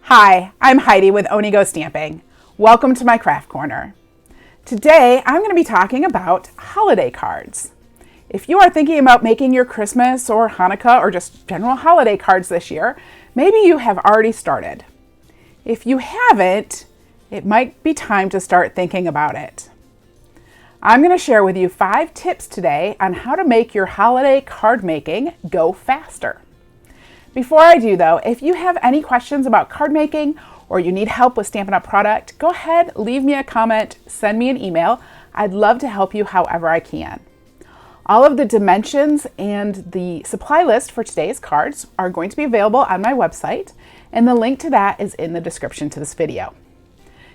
Hi, I'm Heidi with Onigo Stamping. Welcome to my craft corner. Today, I'm going to be talking about holiday cards. If you are thinking about making your Christmas or Hanukkah or just general holiday cards this year, maybe you have already started. If you haven't, it might be time to start thinking about it. I'm going to share with you 5 tips today on how to make your holiday card making go faster. Before I do though, if you have any questions about card making or you need help with Stampin' Up product, go ahead, leave me a comment, send me an email. I'd love to help you however I can. All of the dimensions and the supply list for today's cards are going to be available on my website, and the link to that is in the description to this video.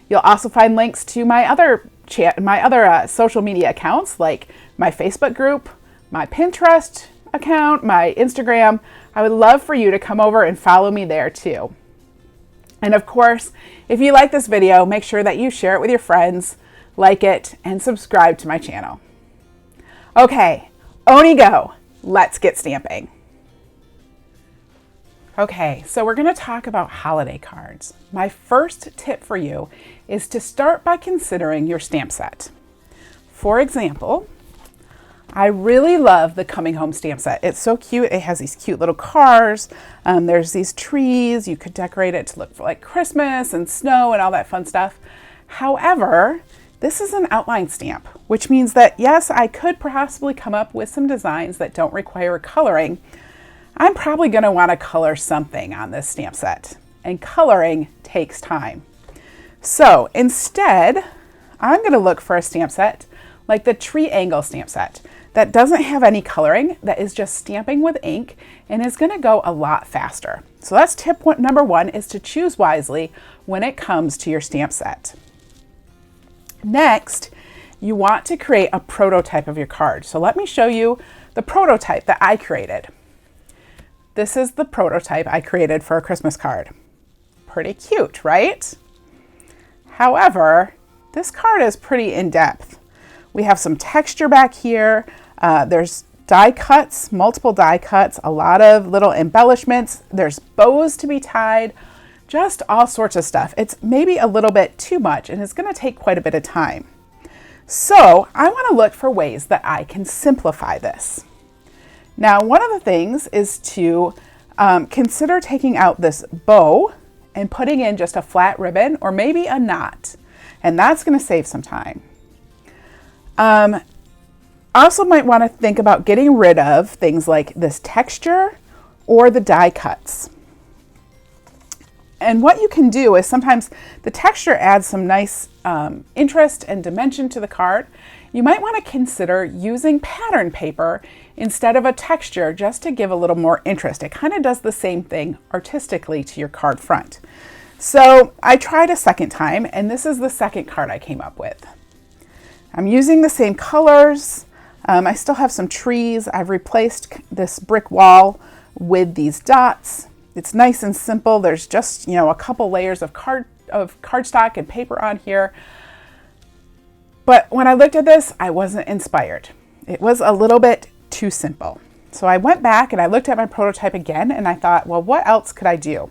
You'll also find links to my other social media accounts like my Facebook group, my Pinterest account, my Instagram. I would love for you to come over and follow me there too. And of course, if you like this video, make sure that you share it with your friends, like it, and subscribe to my channel. Okay, Oni go, let's get stamping. Okay, so we're going to talk about holiday cards. My first tip for you is to start by considering your stamp set. For example, I really love the Coming Home stamp set. It's so cute. It has these cute little cars. There's these trees. You could decorate it to look like Christmas and snow and all that fun stuff. However, this is an outline stamp, which means that yes, I could possibly come up with some designs that don't require coloring. I'm probably going to want to color something on this stamp set, and coloring takes time. So instead, I'm going to look for a stamp set like the Triangle stamp set that doesn't have any coloring, that is just stamping with ink and is going to go a lot faster. So that's tip number 1, is to choose wisely when it comes to your stamp set. Next, you want to create a prototype of your card. So let me show you the prototype that I created. This is the prototype I created for a Christmas card. Pretty cute, right? However, this card is pretty in-depth. We have some texture back here. There's die cuts, multiple die cuts, a lot of little embellishments. There's bows to be tied, just all sorts of stuff. It's maybe a little bit too much and it's going to take quite a bit of time. So I want to look for ways that I can simplify this. Now, one of the things is to consider taking out this bow and putting in just a flat ribbon or maybe a knot, and that's going to save some time. Also might want to think about getting rid of things like this texture or the die cuts. And what you can do is sometimes the texture adds some nice interest and dimension to the card. You might want to consider using pattern paper instead of a texture just to give a little more interest. It kind of does the same thing artistically to your card front. So I tried a second time, and this is the second card I came up with. I'm using the same colors. I still have some trees. I've replaced this brick wall with these dots. It's nice and simple. There's just, a couple layers of cardstock and paper on here. But when I looked at this, I wasn't inspired. It was a little bit too simple. So I went back and I looked at my prototype again and I thought, well, what else could I do?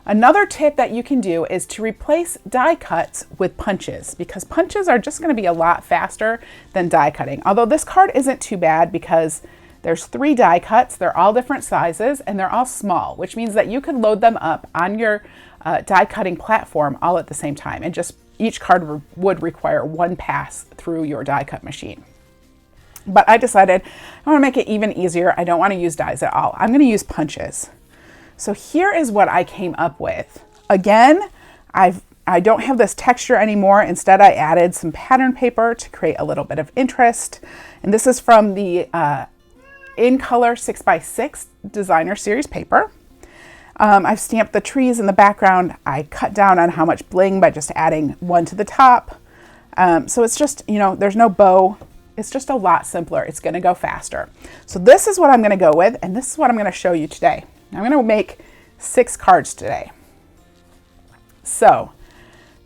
Another tip that you can do is to replace die cuts with punches, because punches are just going to be a lot faster than die cutting. Although this card isn't too bad because there's 3 die cuts, they're all different sizes, and they're all small, which means that you could load them up on your die cutting platform all at the same time, and just each card would require 1 pass through your die cut machine. But I decided I want to make it even easier. I don't want to use dies at all. I'm going to use punches. So here is what I came up with. Again, I don't have this texture anymore. Instead, I added some pattern paper to create a little bit of interest. And this is from the In Color 6x6 Designer Series paper. I've stamped the trees in the background. I cut down on how much bling by just adding 1 to the top. So it's just, there's no bow. It's just a lot simpler. It's going to go faster. So this is what I'm going to go with, and this is what I'm going to show you today. I'm going to make 6 cards today. So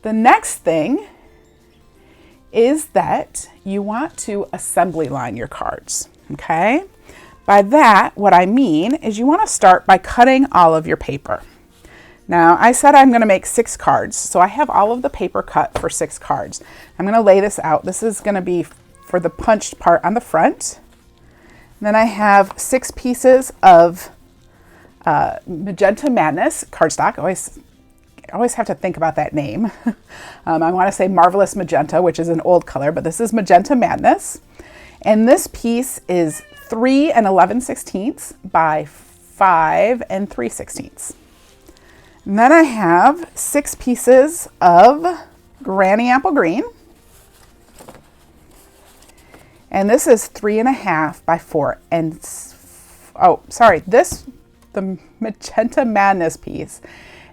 the next thing is that you want to assembly line your cards, okay? By that, what I mean is you want to start by cutting all of your paper. Now, I said I'm going to make 6 cards, so I have all of the paper cut for 6 cards. I'm going to lay this out. This is going to be for the punched part on the front. Then I have 6 pieces of Magenta Madness cardstock. I always have to think about that name. I want to say Marvelous Magenta, which is an old color, but this is Magenta Madness. And this piece is 3 11/16 by 5 3/16. And then I have 6 pieces of Granny Apple Green. And this is 3.5 by 4 the Magenta Madness piece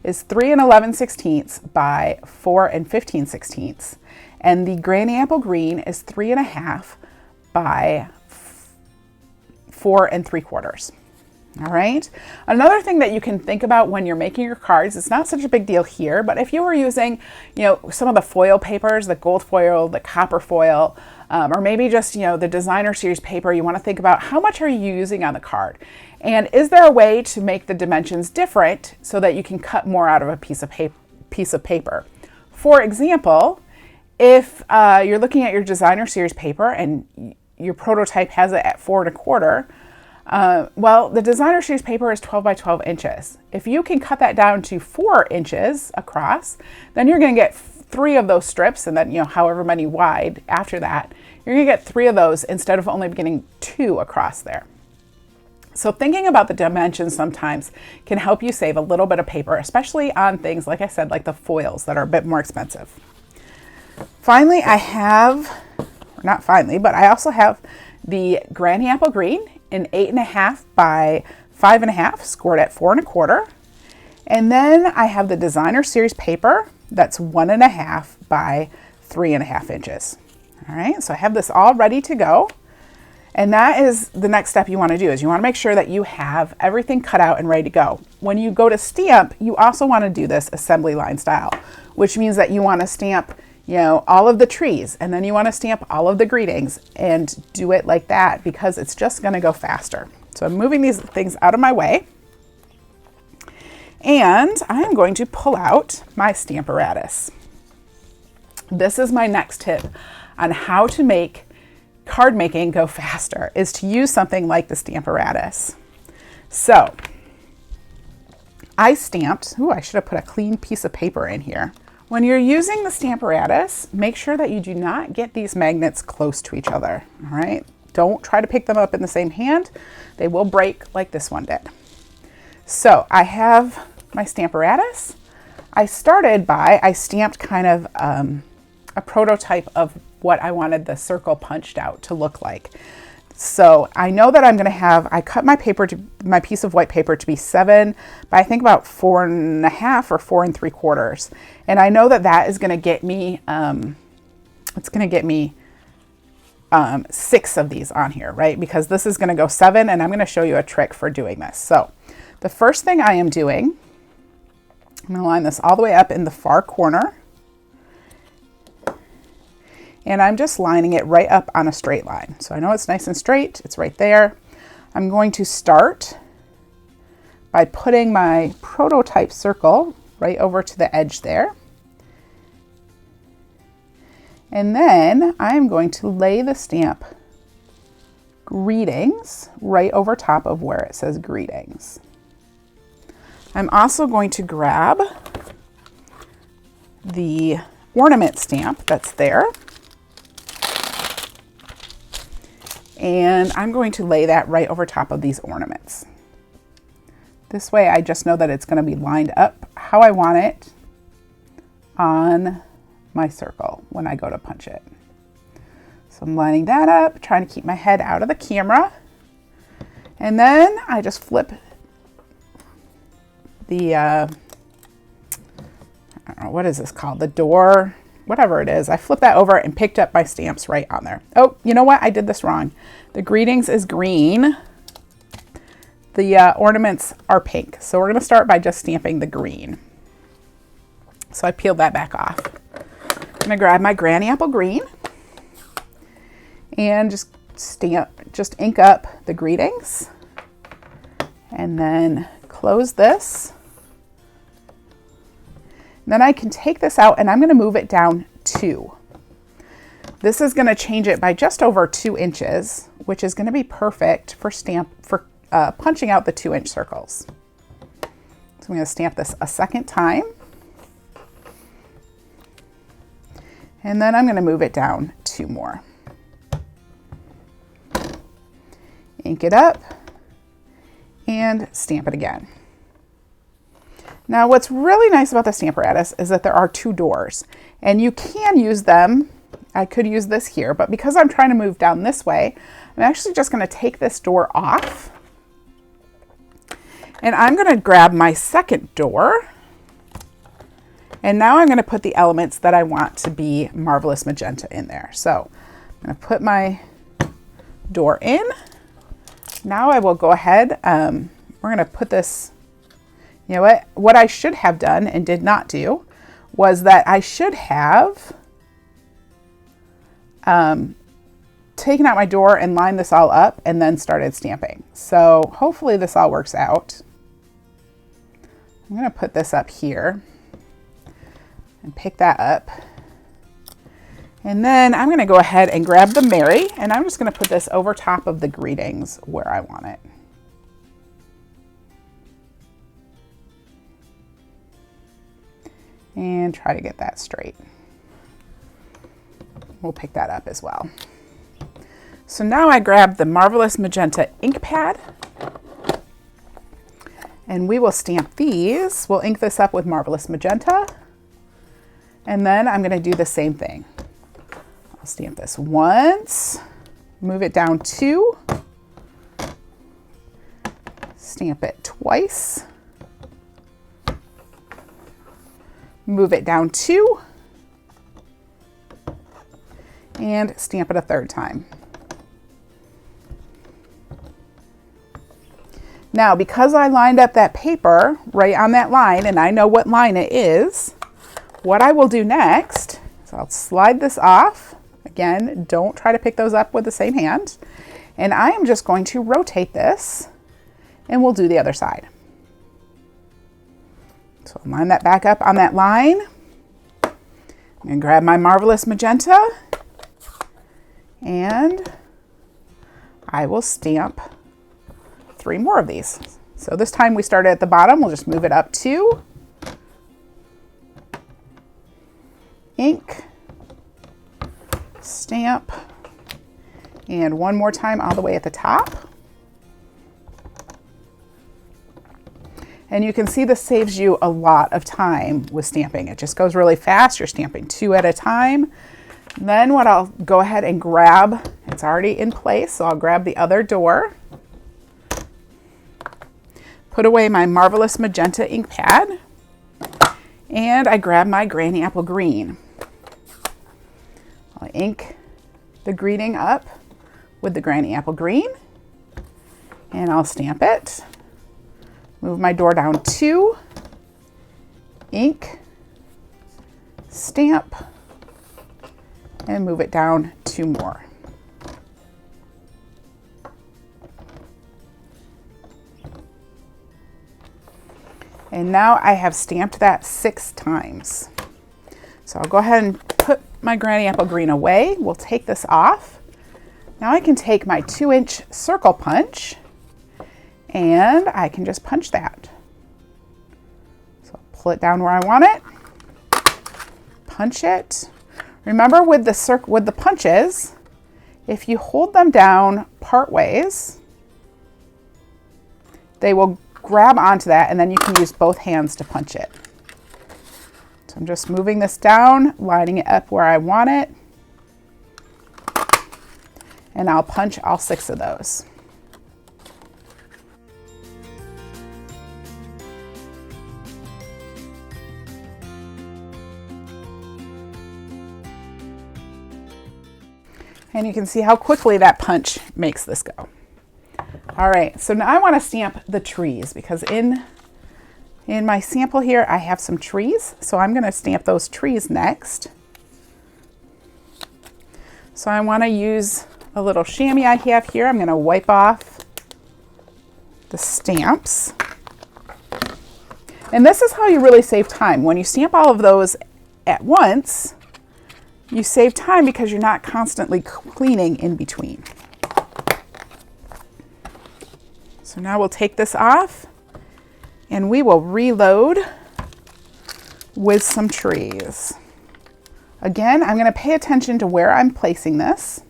is 3 11/16 by 4 15/16. And the Granny Apple Green is 3.5 by 4 3/4. All right. Another thing that you can think about when you're making your cards, it's not such a big deal here, but if you were using, some of the foil papers, the gold foil, the copper foil, or maybe just, the designer series paper, you want to think about how much are you using on the card? And is there a way to make the dimensions different so that you can cut more out of a piece of paper? For example, if you're looking at your designer series paper and your prototype has it at 4 1/4, well, the designer series paper is 12 by 12 inches. If you can cut that down to 4 inches across, then you're going to get 3 of those strips, and then, however many wide after that, you're going to get 3 of those instead of only getting 2 across there. So thinking about the dimensions sometimes can help you save a little bit of paper, especially on things, like I said, like the foils that are a bit more expensive. Finally, I also have the Granny Apple Green in 8.5 by 5.5, scored at 4 1/4. And then I have the designer series paper that's 1.5 by 3.5 inches. All right, so I have this all ready to go. And that is the next step you want to do, is you want to make sure that you have everything cut out and ready to go. When you go to stamp, you also want to do this assembly line style, which means that you want to stamp all of the trees, and then you want to stamp all of the greetings and do it like that because it's just going to go faster. So I'm moving these things out of my way, and I'm going to pull out my Stamparatus. This is my next tip on how to make card making go faster, is to use something like the Stamparatus. So I stamped, I should have put a clean piece of paper in here. When you're using the Stamparatus, make sure that you do not get these magnets close to each other, all right? Don't try to pick them up in the same hand. They will break like this one did. So I have my Stamparatus. I stamped kind of a prototype of what I wanted the circle punched out to look like. So I know that I cut my piece of white paper to be 7 by I think about 4.5 or 4 3/4. And I know that is going to get me, 6 of these on here, right? Because this is going to go 7, and I'm going to show you a trick for doing this. So the first thing I am doing, I'm going to line this all the way up in the far corner. And I'm just lining it right up on a straight line. So I know it's nice and straight. It's right there. I'm going to start by putting my prototype circle right over to the edge there. And then I'm going to lay the stamp Greetings right over top of where it says Greetings. I'm also going to grab the ornament stamp that's there. And I'm going to lay that right over top of these ornaments. This way I just know that it's going to be lined up how I want it on my circle when I go to punch it. So I'm lining that up, trying to keep my head out of the camera. And then I just flip the, I don't know, what is this called? The door, whatever it is. I flipped that over and picked up my stamps right on there. Oh, you know what? I did this wrong. The Greetings is green. The ornaments are pink. So we're going to start by just stamping the green. So I peeled that back off. I'm going to grab my Granny Apple Green and just ink up the Greetings, and then close this Then I can take this out and I'm going to move it down 2. This is going to change it by just over 2 inches, which is going to be perfect for punching out the 2-inch circles. So I'm going to stamp this a second time. And then I'm going to move it down 2 more. Ink it up and stamp it again. Now what's really nice about the Stamparatus is that there are 2 doors, and you can use them. I could use this here, but because I'm trying to move down this way, I'm actually just going to take this door off, and I'm going to grab my second door, and now I'm going to put the elements that I want to be Marvelous Magenta in there. So I'm going to put my door in. Now I will go ahead, we're going to put this, you know what I should have done and did not do was that I should have taken out my door and lined this all up and then started stamping. So hopefully this all works out. I'm going to put this up here and pick that up. And then I'm going to go ahead and grab the Mary, and I'm just going to put this over top of the greetings where I want it. And try to get that straight. We'll pick that up as well. So now I grab the Marvelous Magenta ink pad, and we will stamp these. We'll ink this up with Marvelous Magenta, and then I'm going to do the same thing. I'll stamp this once, move it down 2, stamp it twice, move it down 2, and stamp it a third time. Now, because I lined up that paper right on that line, and I know what line it is, what I will do next is I'll slide this off. Again, don't try to pick those up with the same hand. And I am just going to rotate this, and we'll do the other side. So I'll line that back up on that line. I'm going to grab my Marvelous Magenta, and I will stamp 3 more of these. So this time we started at the bottom. We'll just move it up 2, ink, stamp, and one more time all the way at the top. And you can see this saves you a lot of time with stamping. It just goes really fast. You're stamping 2 at a time. Then what I'll go ahead and grab, it's already in place, so I'll grab the other door, put away my Marvelous Magenta ink pad, and I grab my Granny Apple Green. I'll ink the greeting up with the Granny Apple Green, and I'll stamp it. Move my door down 2, ink, stamp, and move it down 2 more. And now I have stamped that 6 times. So I'll go ahead and put my Granny Apple Green away. We'll take this off. Now I can take my 2-inch circle punch, and I can just punch that. So I'll pull it down where I want it, punch it. Remember with the punches, if you hold them down part ways, they will grab onto that, and then you can use both hands to punch it. So I'm just moving this down, lining it up where I want it, and I'll punch all 6 of those. And you can see how quickly that punch makes this go. All right, so now I want to stamp the trees, because in my sample here I have some trees, so I'm going to stamp those trees next. So I want to use a little chamois I have here. I'm going to wipe off the stamps. And this is how you really save time. When you stamp all of those at once, you save time because you're not constantly cleaning in between. So now we'll take this off and we will reload with some trees. Again, I'm going to pay attention to where I'm placing this.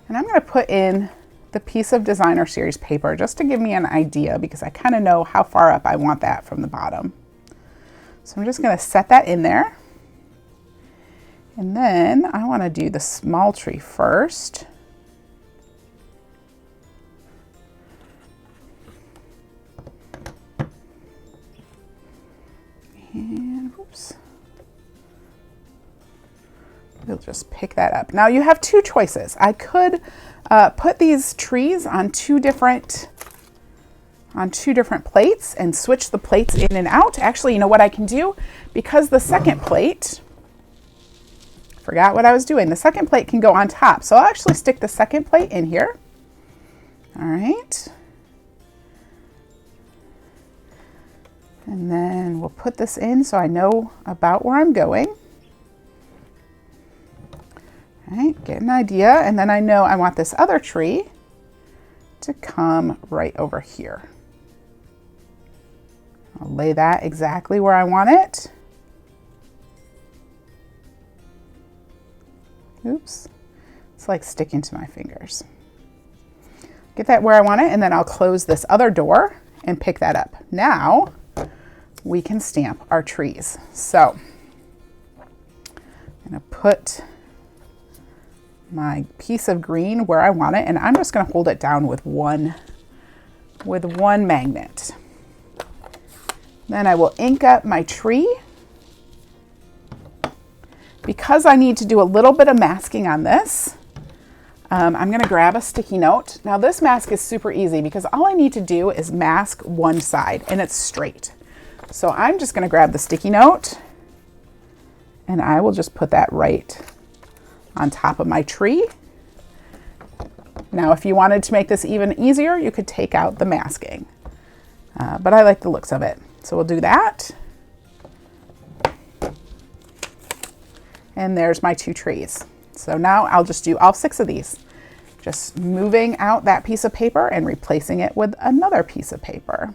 And I'm going to put in the piece of Designer Series paper just to give me an idea, because I kind of know how far up I want that from the bottom. So I'm just going to set that in there. And then I want to do the small tree first. And oops. We'll just pick that up. Now you have two choices. I could put these trees on two different plates and switch the plates in and out. Actually, you know what I can do? Because the second plate, forgot what I was doing. The second plate can go on top. So I'll actually stick the second plate in here. All right. And then we'll put this in so I know about where I'm going. All right, get an idea. And then I know I want this other tree to come right over here. I'll lay that exactly where I want it. Oops, it's like sticking to my fingers. Get that where I want it, and then I'll close this other door and pick that up. Now we can stamp our trees. So I'm gonna put my piece of green where I want it, and I'm just gonna hold it down with one magnet. Then I will ink up my tree. Because I need to do a little bit of masking on this, I'm going to grab a sticky note. Now this mask is super easy because all I need to do is mask one side and it's straight. So I'm just going to grab the sticky note and I will just put that right on top of my tree. Now if you wanted to make this even easier, you could take out the masking, but I like the looks of it. So we'll do that. And there's my two trees. So now I'll just do all 6 of these, just moving out that piece of paper and replacing it with another piece of paper.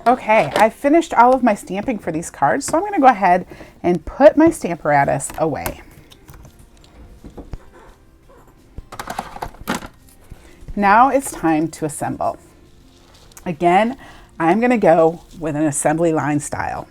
Okay, I've finished all of my stamping for these cards, so I'm going to go ahead and put my Stamparatus away. Now it's time to assemble. Again, I'm going to go with an assembly line style.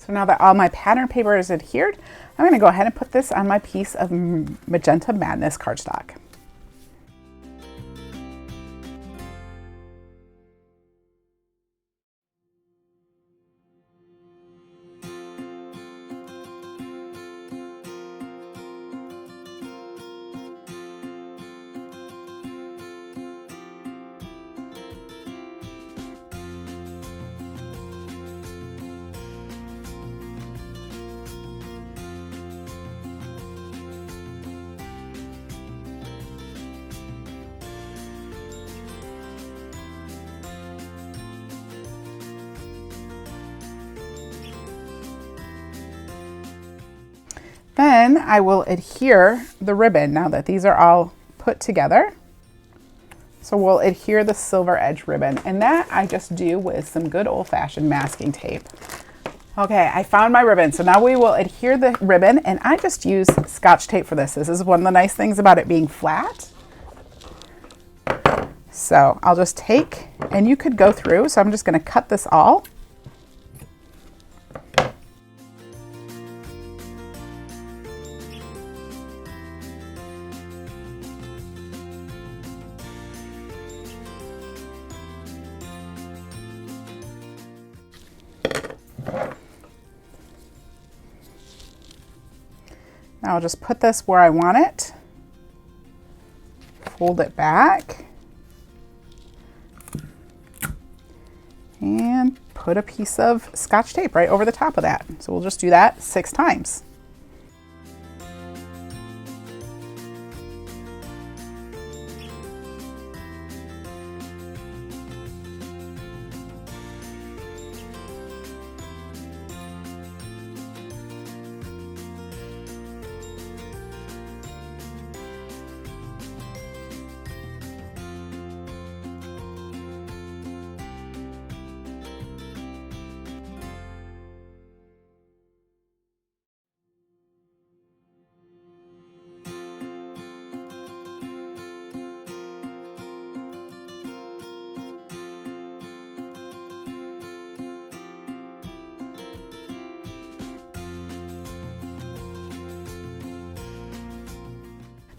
So now that all my pattern paper is adhered, I'm going to go ahead and put this on my piece of Magenta Madness cardstock. Then I will adhere the ribbon now that these are all put together. So we'll adhere the silver edge ribbon, and that I just do with some good old-fashioned masking tape. Okay, I found my ribbon. So now we will adhere the ribbon, and I just use Scotch tape for this. This is one of the nice things about it being flat. So I'll just take, and you could go through, so I'm just going to cut this all. Now I'll just put this where I want it, fold it back, and put a piece of Scotch tape right over the top of that. So we'll just do that 6 times.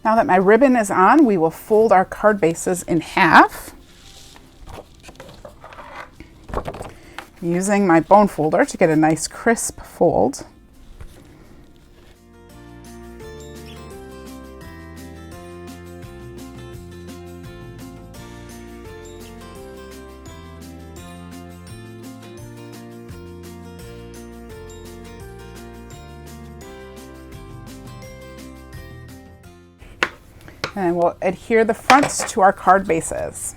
Now that my ribbon is on, we will fold our card bases in half using my bone folder to get a nice crisp fold. And we'll adhere the fronts to our card bases.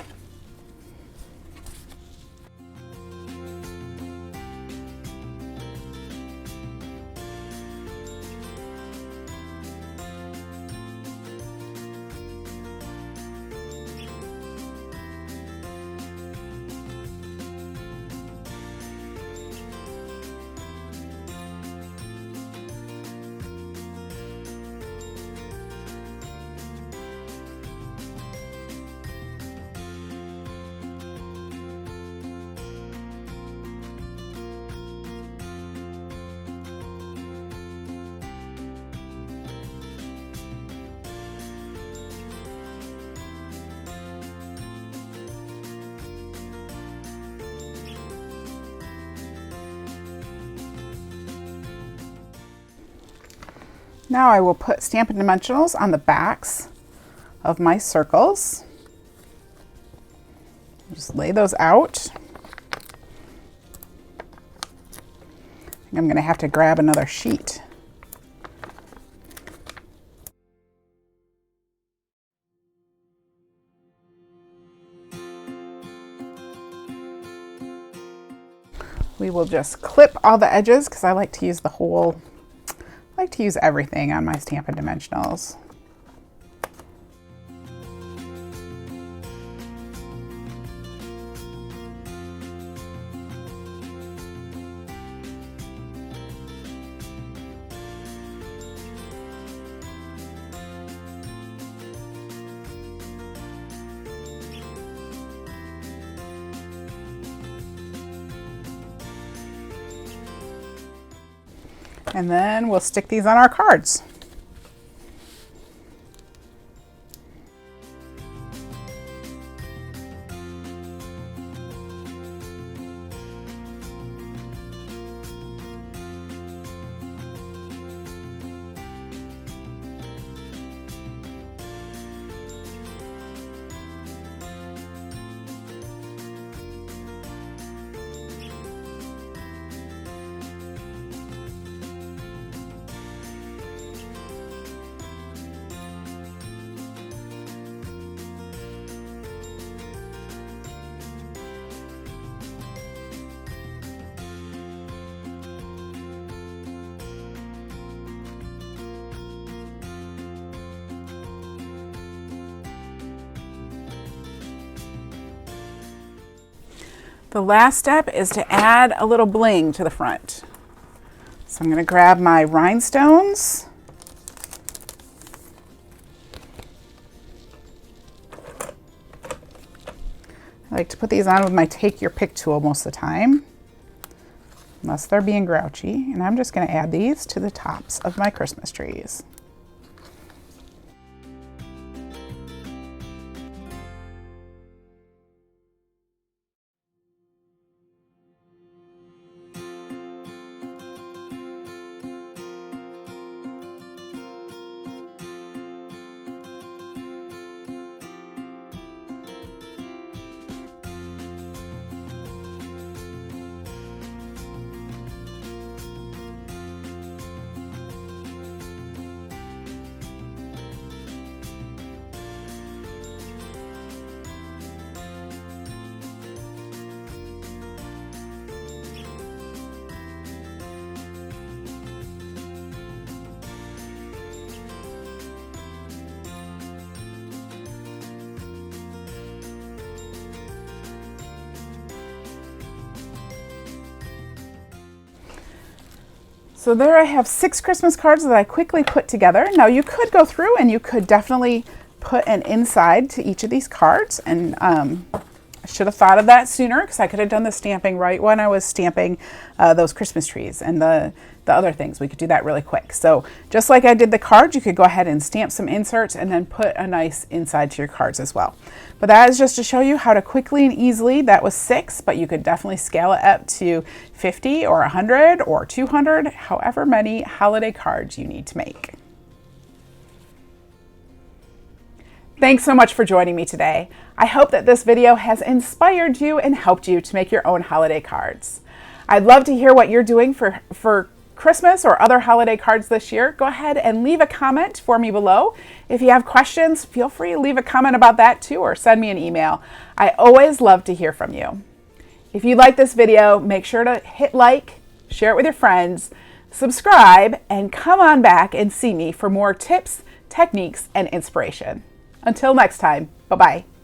Now I will put Stampin' Dimensionals on the backs of my circles. Just lay those out. I think I'm going to have to grab another sheet. We will just clip all the edges because I like to use the whole, I like to use everything on my Stampin' Dimensionals. And then we'll stick these on our cards. The last step is to add a little bling to the front. So I'm going to grab my rhinestones. I like to put these on with my take your pick tool most of the time, unless they're being grouchy. And I'm just going to add these to the tops of my Christmas trees. So there I have 6 Christmas cards that I quickly put together. Now you could go through and you could definitely put an inside to each of these cards, and I should have thought of that sooner because I could have done the stamping right when I was stamping those Christmas trees and the other things. We could do that really quick. So just like I did the cards, you could go ahead and stamp some inserts and then put a nice inside to your cards as well. But that is just to show you how to quickly and easily, that was 6, but you could definitely scale it up to 50 or 100 or 200, however many holiday cards you need to make. Thanks so much for joining me today. I hope that this video has inspired you and helped you to make your own holiday cards. I'd love to hear what you're doing for Christmas or other holiday cards this year. Go ahead and leave a comment for me below. If you have questions, feel free to leave a comment about that too, or send me an email. I always love to hear from you. If you like this video, make sure to hit like, share it with your friends, subscribe, and come on back and see me for more tips, techniques, and inspiration. Until next time, bye-bye.